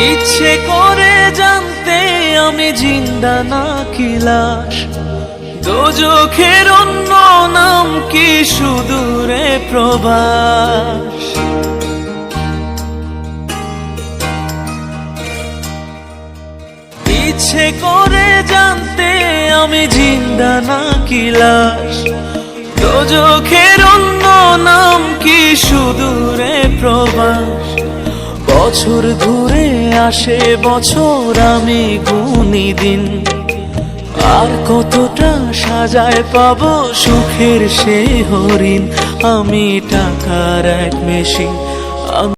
ইচ্ছে করে জানতে আমি জিন্দা নাকি লাশ, দোজখের অন্য নাম কি সুদূরে প্রবাস। ইচ্ছে করে জানতে আমি জিন্দা নাকি লাশ, দোজখের অন্য নাম কি সুদূরে প্রবাস। বছর ঘুরে আসে বছর, আমি গুনি দিন, আর কতটা সাজায় পাবো সুখের সে হরিণ। আমি টাকার এক মেশিন।